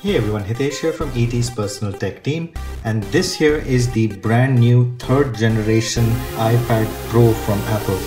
Hey everyone, Hitesh here from ET's personal tech team, and this here is the brand new 3rd generation iPad Pro from Apple.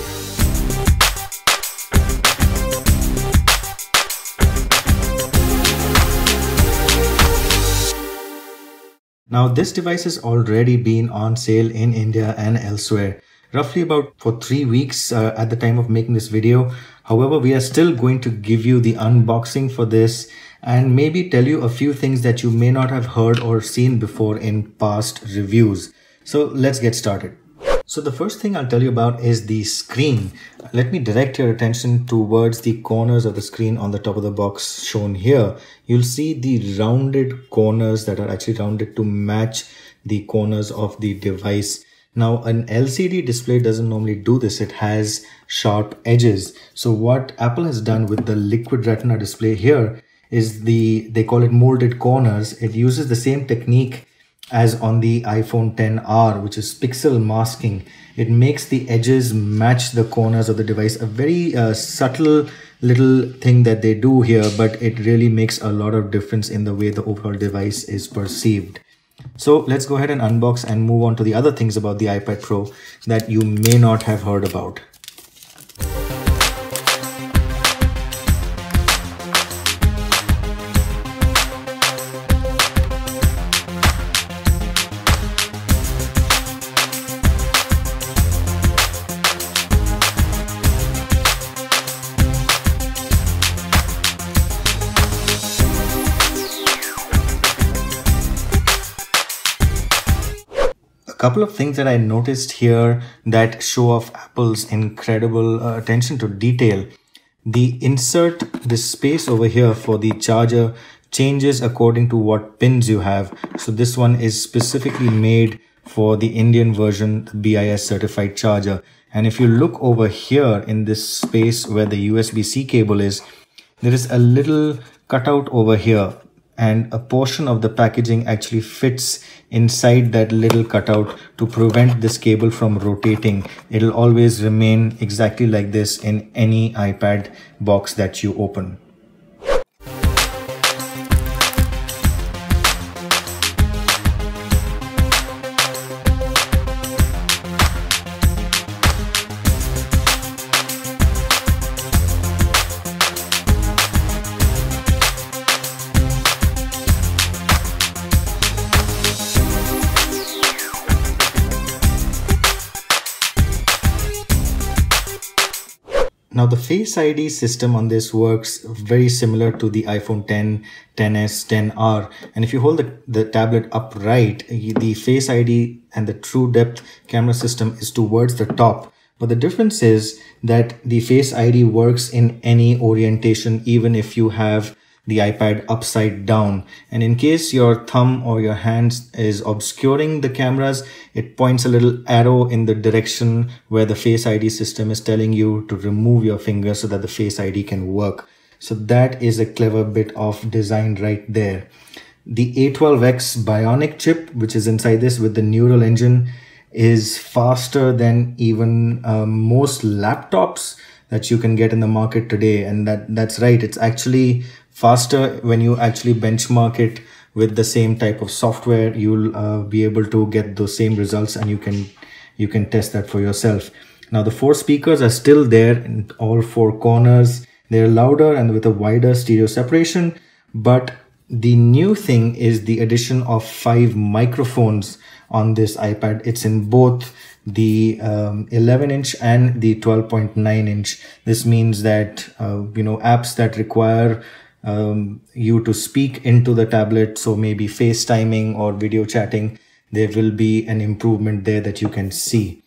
Now this device has already been on sale in India and elsewhere, roughly about for 3 weeks at the time of making this video. However, we are still going to give you the unboxing for this and maybe tell you a few things that you may not have heard or seen before in past reviews. So let's get started. So the first thing I'll tell you about is the screen. Let me direct your attention towards the corners of the screen on the top of the box shown here. You'll see the rounded corners that are actually rounded to match the corners of the device. Now, an LCD display doesn't normally do this. It has sharp edges. So what Apple has done with the Liquid Retina display here is they call it molded corners. It uses the same technique as on the iPhone XR, which is pixel masking. It makes the edges match the corners of the device. A very subtle little thing that they do here, but it really makes a lot of difference in the way the overall device is perceived. So let's go ahead and unbox and move on to the other things about the iPad Pro that you may not have heard about. Couple of things that I noticed here that show off Apple's incredible attention to detail. The insert, this space over here for the charger changes according to what pins you have. So this one is specifically made for the Indian version, the BIS certified charger. And if you look over here in this space where the USB-C cable is, there is a little cutout over here, and a portion of the packaging actually fits inside that little cutout to prevent this cable from rotating. It'll always remain exactly like this in any iPad box that you open. Now the Face ID system on this works very similar to the iPhone X, XS, XR. And if you hold the tablet upright, the Face ID and the True Depth camera system is towards the top. But the difference is that the Face ID works in any orientation, even if you have the iPad upside down. And in case your thumb or your hand is obscuring the cameras, it points a little arrow in the direction where the Face ID system is telling you to remove your finger so that the Face ID can work. So that is a clever bit of design right there. The A12X Bionic chip, which is inside this with the neural engine, is faster than even most laptops that you can get in the market today. And that's right, it's actually faster when you actually benchmark it with the same type of software. You'll be able to get those same results, and you can test that for yourself. Now the 4 speakers are still there in all 4 corners. They're louder and with a wider stereo separation, but the new thing is the addition of 5 microphones on this iPad. It's in both the 11-inch and the 12.9-inch. This means that apps that require you to speak into the tablet, so maybe FaceTiming or video chatting, there will be an improvement there that you can see.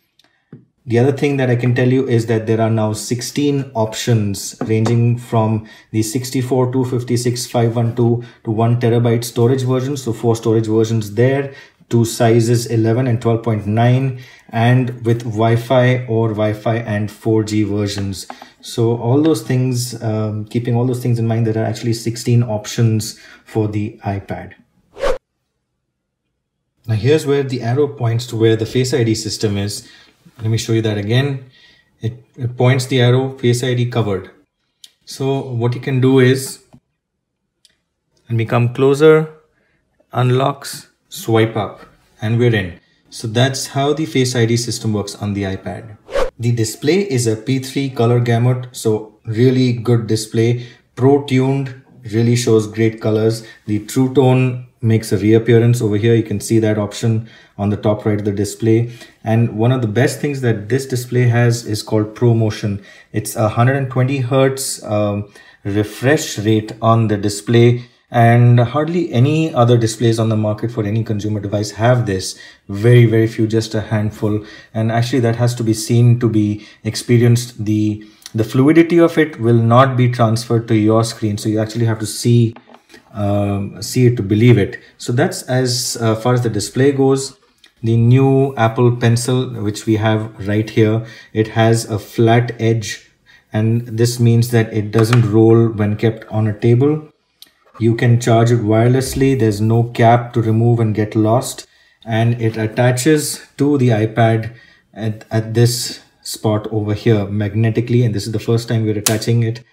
The other thing that I can tell you is that there are now 16 options ranging from the 64, 256, 512 to 1 terabyte storage version. So 4 storage versions there, 2 sizes 11 and 12.9, and with Wi-Fi or Wi-Fi and 4G versions. So all those things, keeping all those things in mind, there are actually 16 options for the iPad. Now here's where the arrow points to where the Face ID system is. Let me show you that again. It points the arrow, Face ID covered. So what you can do is And we come closer, unlocks, swipe up, and we're in. So that's how the Face ID system works on the iPad. The display is a P3 color gamut, so really good display, pro tuned, really shows great colors. The True Tone makes a reappearance over here. You can see that option on the top right of the display. And one of the best things that this display has is called ProMotion. It's a 120 Hertz refresh rate on the display, and hardly any other displays on the market for any consumer device have this. Very few, just a handful. And actually that has to be seen to be experienced. The fluidity of it will not be transferred to your screen, so you actually have to see it to believe it. So that's as far as the display goes. The new Apple Pencil, which we have right here, it has a flat edge, and this means that it doesn't roll when kept on a table. You can charge it wirelessly. There's no cap to remove and get lost, and it attaches to the iPad at this spot over here magnetically, and this is the first time we're attaching it.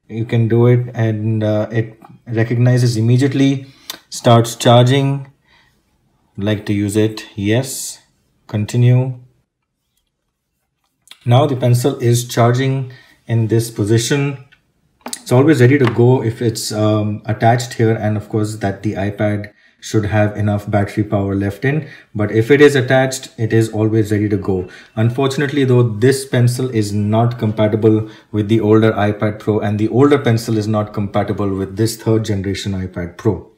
You can do it, and it recognizes immediately, starts charging. Like to use it? Yes. Continue. Now the pencil is charging in this position. It's always ready to go if it's attached here, and of course that the iPad should have enough battery power left in. But if it is attached, it is always ready to go. Unfortunately though, this pencil is not compatible with the older iPad Pro, and the older pencil is not compatible with this 3rd generation iPad Pro.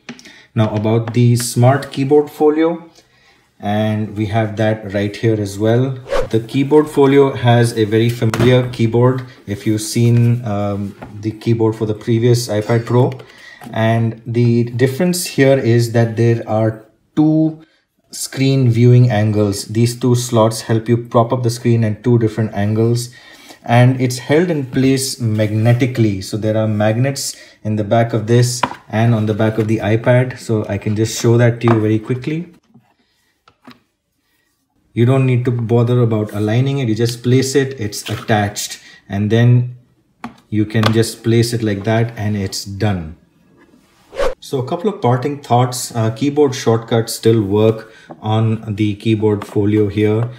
Now about the Smart Keyboard Folio, and we have that right here as well. The Keyboard Folio has a very familiar keyboard if you've seen the keyboard for the previous iPad Pro. And the difference here is that there are 2 screen viewing angles. These 2 slots help you prop up the screen at 2 different angles, and it's held in place magnetically. So there are magnets in the back of this and on the back of the iPad. So I can just show that to you very quickly. You don't need to bother about aligning it. You just place it, it's attached, and then you can just place it like that and it's done. So a couple of parting thoughts. Keyboard shortcuts still work on the Keyboard Folio here.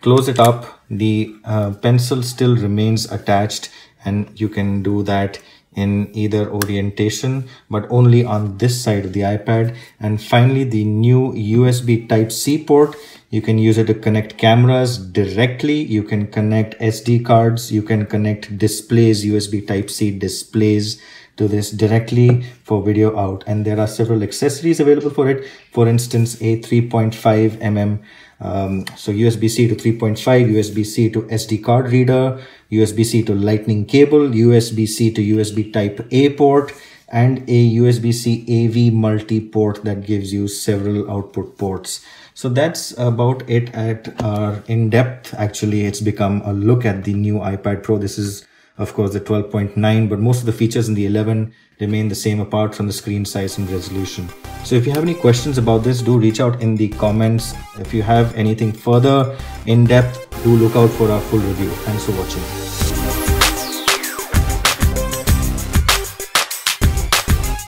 Close it up. The pencil still remains attached, and you can do that in either orientation, but only on this side of the iPad. And finally, the new USB Type-C port. You can use it to connect cameras directly. You can connect SD cards. You can connect displays, USB Type-C displays to this directly for video out. And there are several accessories available for it. For instance, a 3.5 mm so USB-C to 3.5, USB-C to SD card reader, USB-C to lightning cable, USB-C to USB Type-A port, and a USB-C AV multi-port that gives you several output ports. So that's about it at our in-depth. Actually, it's become a look at the new iPad Pro. This is, of course, the 12.9, but most of the features in the 11 remain the same apart from the screen size and resolution. So if you have any questions about this, do reach out in the comments. If you have anything further in depth, do look out for our full review. Thanks for watching.